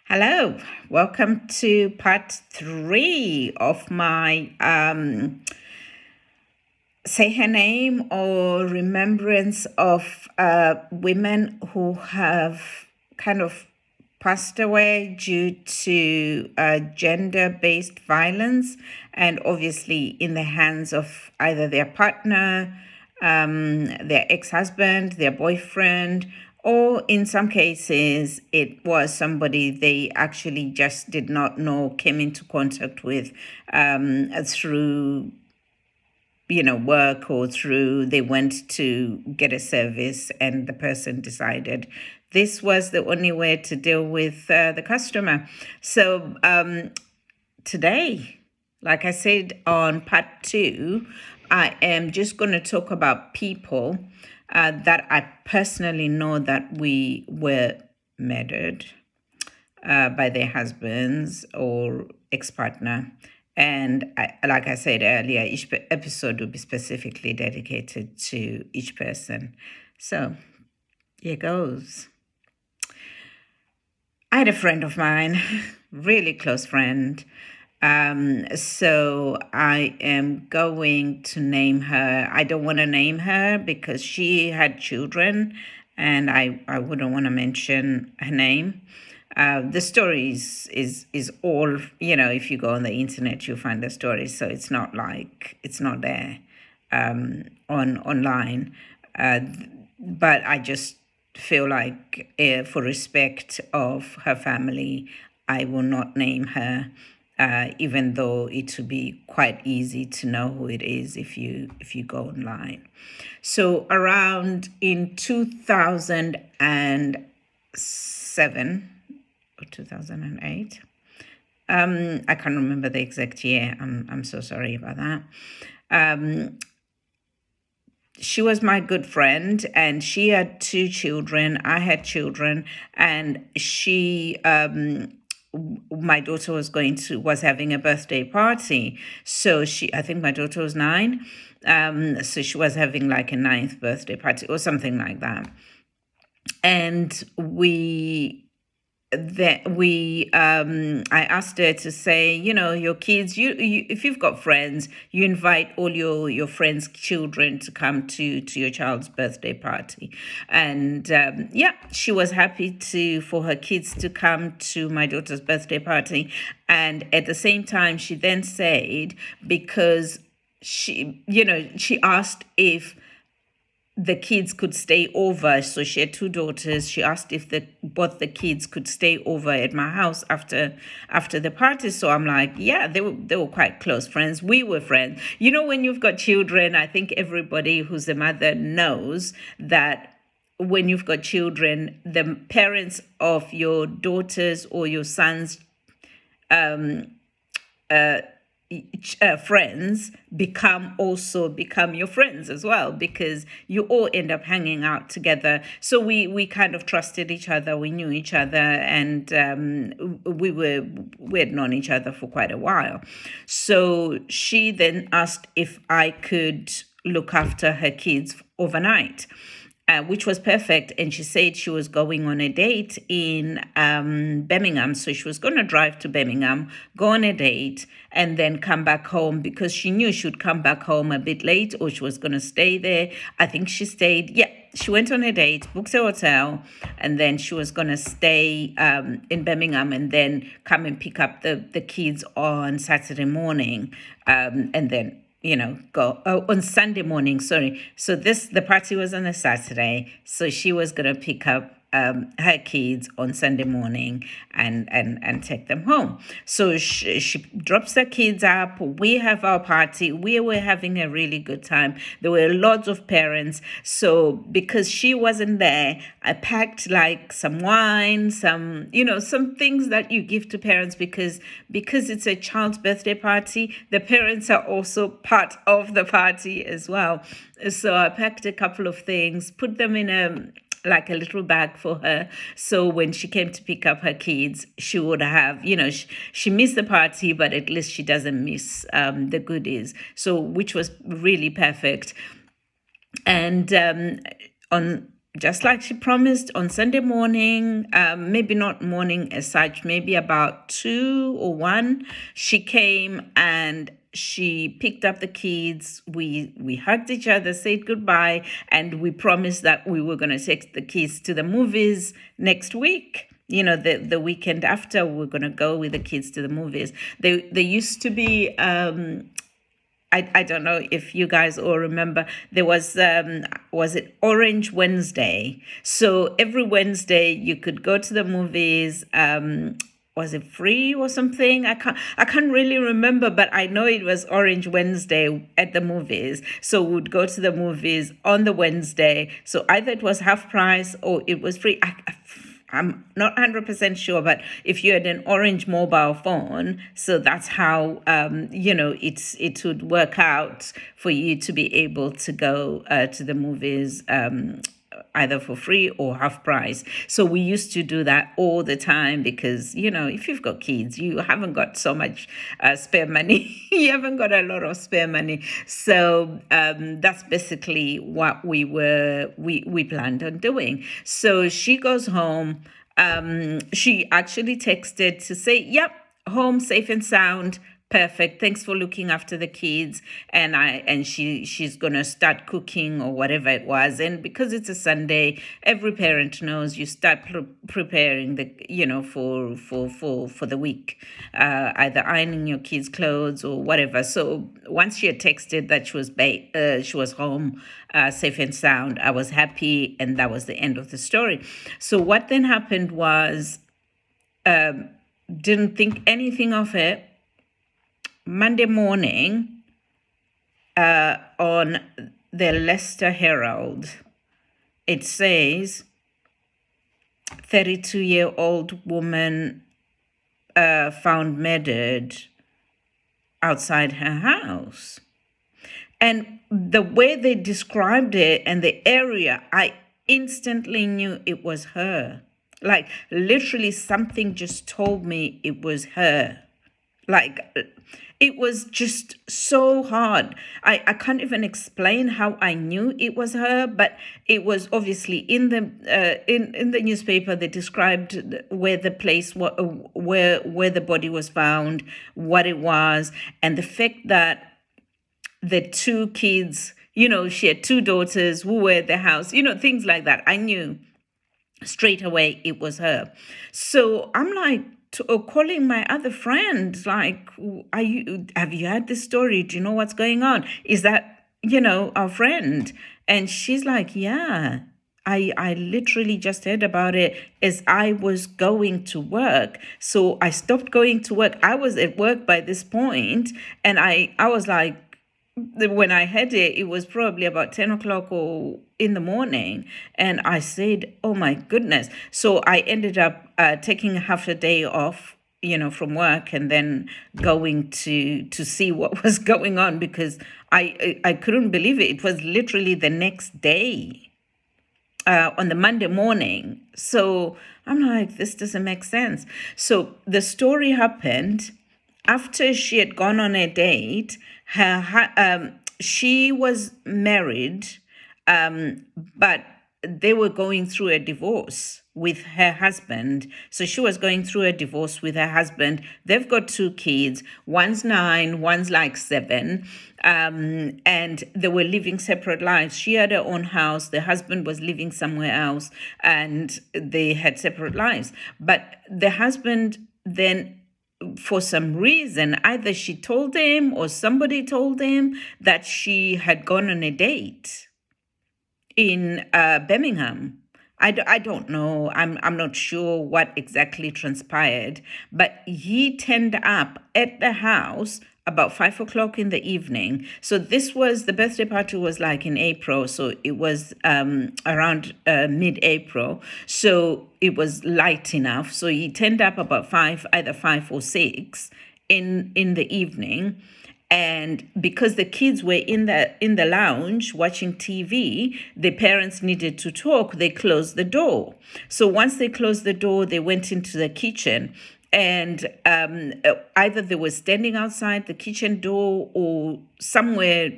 Hello, welcome to part three of my say her name or remembrance of women who have kind of passed away due to gender based violence, and obviously in the hands of either their partner, their ex husband, their boyfriend, or in some cases, it was somebody they actually just did not know, came into contact with through work, or through they went to get a service and the person decided this was the only way to deal with the customer. So today, like I said on part two, I am just going to talk about people that I personally know that we were murdered by their husbands or ex-partner. And like I said earlier, each episode will be specifically dedicated to each person. So here goes. I had a friend of mine, really close friend. So I am going to name her. I don't want to name her because she had children, and I wouldn't want to mention her name. The story is all, if you go on the internet, you'll find the story. So it's not like it's not there online. But I just feel like, for respect of her family, I will not name her, even though it would be quite easy to know who it is if you go online. So around in 2007 or 2008. I can't remember the exact year. I'm so sorry about that. She was my good friend, and she had two children. I had children, and my daughter was having a birthday party. So I think my daughter was 9. So she was having like a 9th birthday party or something like that. And I asked her to say, your kids, you if you've got friends, you invite all your friends' children to come to your child's birthday party. And she was happy for her kids to come to my daughter's birthday party. And at the same time, she then said, because she asked if the kids could stay over. So she had 2 daughters. She asked if both the kids could stay over at my house after the party. So I'm like, yeah, they were quite close friends. We were friends. When you've got children, I think everybody who's a mother knows that when you've got children, the parents of your daughters or your sons' friends become your friends as well, because you all end up hanging out together. So we kind of trusted each other, we knew each other, and we had known each other for quite a while. So she then asked if I could look after her kids overnight, which was perfect. And she said she was going on a date in Birmingham. So she was going to drive to Birmingham, go on a date, and then come back home, because she knew she would come back home a bit late, or she was going to stay there. I think she stayed. Yeah, she went on a date, booked a hotel, and then she was going to stay in Birmingham and then come and pick up the kids on Saturday morning, and then go on Sunday morning. Sorry. So the party was on a Saturday. So she was going to pick up her kids on Sunday morning and take them home. So she drops the kids up. We have our party. We were having a really good time. There were lots of parents. So because she wasn't there, I packed like some wine, some things that you give to parents, because it's a child's birthday party. The parents are also part of the party as well. So I packed a couple of things, put them in a little bag for her. So when she came to pick up her kids, she would have, she missed the party, but at least she doesn't miss the goodies. So which was really perfect. And just like she promised on Sunday morning, maybe not morning as such, maybe about 2 or 1, she came and she picked up the kids. We hugged each other, said goodbye, and we promised that we were going to take the kids to the movies next week. The weekend after, we're going to go with the kids to the movies. They used to be I don't know if you guys all remember, there was it Orange Wednesday? So every Wednesday you could go to the movies. Was it free or something? I can't really remember, but I know it was Orange Wednesday at the movies. So we'd go to the movies on the Wednesday. So either it was half price or it was free. I'm not 100% sure, but if you had an Orange mobile phone, so that's how it would work out for you to be able to go to the movies, either for free or half price. So we used to do that all the time because, if you've got kids, you haven't got so much spare money. You haven't got a lot of spare money. So that's basically what we planned on doing. So she goes home. She actually texted to say, yep, home safe and sound. Perfect. Thanks for looking after the kids. And she's gonna start cooking or whatever it was. And because it's a Sunday, every parent knows you start preparing for the week, either ironing your kids' clothes or whatever. So once she had texted that she was home, safe and sound, I was happy, and that was the end of the story. So what then happened was, didn't think anything of it. Monday morning, on the Leicester Herald, it says 32-year-old woman found murdered outside her house. And the way they described it and the area, I instantly knew it was her. Like, literally something just told me it was her. Like, it was just so hard. I can't even explain how I knew it was her, but it was obviously in the newspaper. They described where the place where the body was found, what it was, and the fact that the 2 kids, she had 2 daughters who were at the house, things like that. I knew straight away it was her. So I'm like, calling my other friends, like, have you heard this story? Do you know what's going on? Is that, our friend? And she's like, yeah, I literally just heard about it as I was going to work. So I stopped going to work. I was at work by this point, and I was like, when I had it, it was probably about 10 o'clock or in the morning. And I said, oh my goodness. So I ended up taking half a day off, from work, and then going to see what was going on, because I couldn't believe it. It was literally the next day, on the Monday morning. So I'm like, this doesn't make sense. So the story happened after she had gone on a date. She was married, but they were going through a divorce with her husband. So she was going through a divorce with her husband. They've got 2 kids. One's 9, one's like 7. And they were living separate lives. She had her own house. The husband was living somewhere else, and they had separate lives. But the husband then, for some reason, either she told him or somebody told him that she had gone on a date in Birmingham. I don't know. I'm not sure what exactly transpired, but he turned up at the house about 5 o'clock in the evening. So the birthday party was like in April. So it was around mid-April. So it was light enough. So he turned up about 5, either 5 or 6 in the evening. And because the kids were in the lounge watching TV, the parents needed to talk. They closed the door. So once they closed the door, they went into the kitchen. And either they were standing outside the kitchen door or somewhere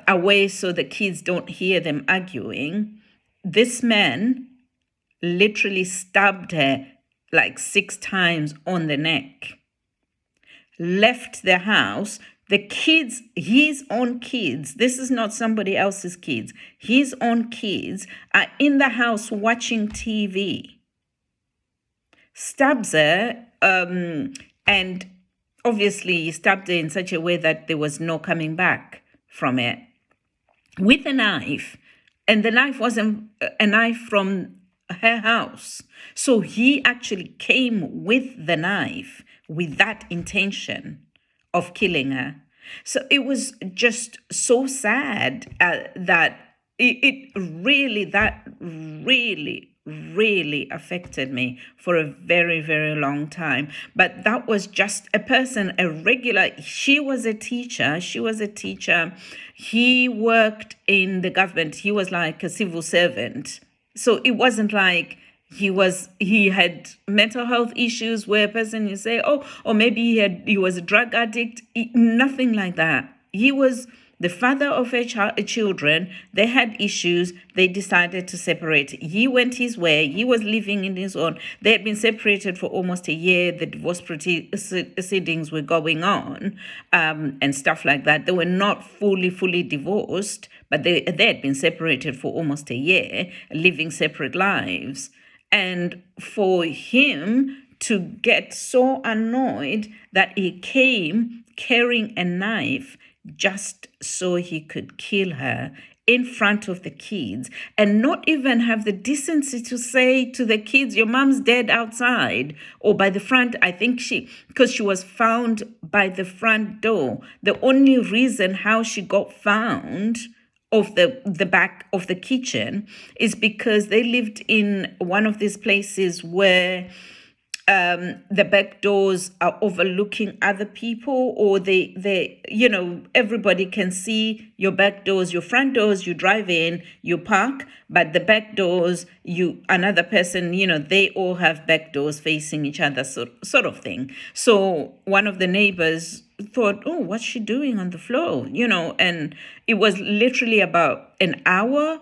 away so the kids don't hear them arguing. this man literally stabbed her like 6 times on the neck, left the house. The kids, his own kids, this is not somebody else's kids, his own kids are in the house watching TV. Stabs her, and obviously he stabbed her in such a way that there was no coming back from it, with a knife. And the knife wasn't a knife from her house. So he actually came with the knife with that intention of killing her. So it was just so sad that it really affected me for a very, very long time. But that was just a person, a regular. She was a teacher. He worked in the government. He was like a civil servant. So it wasn't like he had mental health issues where a person, you say, oh, or maybe he was a drug addict. Nothing like that. He was the father of her children. They had issues. They decided to separate. He went his way. He was living in his own. They had been separated for almost a year. The divorce proceedings were going on, and stuff like that. They were not fully divorced, but they had been separated for almost a year, living separate lives. And for him to get so annoyed that he came carrying a knife just so he could kill her in front of the kids, and not even have the decency to say to the kids, your mom's dead outside, or by the front. I think because she was found by the front door. The only reason how she got found of the back of the kitchen is because they lived in one of these places where the back doors are overlooking other people, or they everybody can see your back doors. Your front doors, you drive in, you park, but the back doors, another person, they all have back doors facing each other, sort of thing. So one of the neighbors thought, oh, what's she doing on the floor? And it was literally about an hour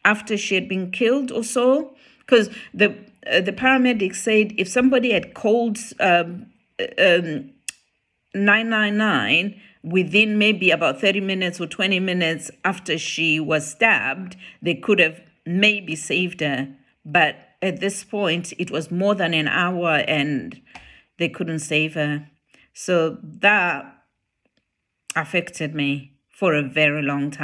after she had been killed or so, because the paramedics said if somebody had called 999 within maybe about 30 minutes or 20 minutes after she was stabbed, they could have maybe saved her. But at this point, it was more than an hour and they couldn't save her. So that affected me for a very long time.